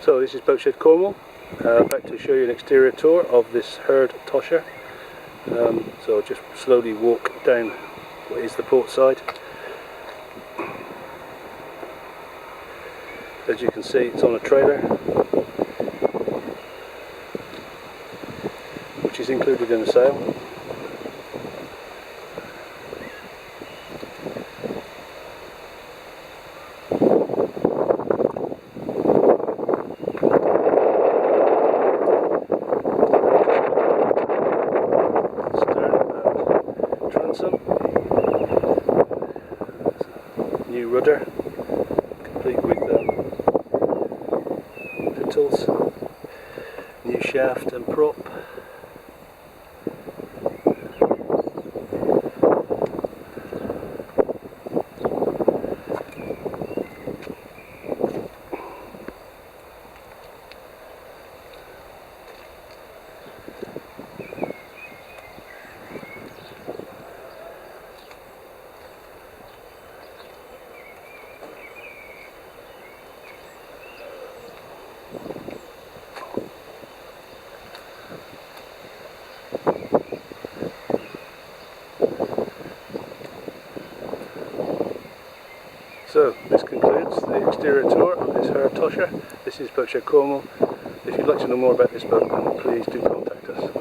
So this is Boatshed Cornwall, about to show you an exterior tour of this herd Tosher. So just slowly walk down what is the port side. As you can see, it's on a trailer, which is included in the sail. New rudder, complete with pistols, new shaft and prop. So this concludes the exterior tour of this herd Tosher. This is Boatshed Cornwall. If you'd like to know more about this boat, then please do contact us.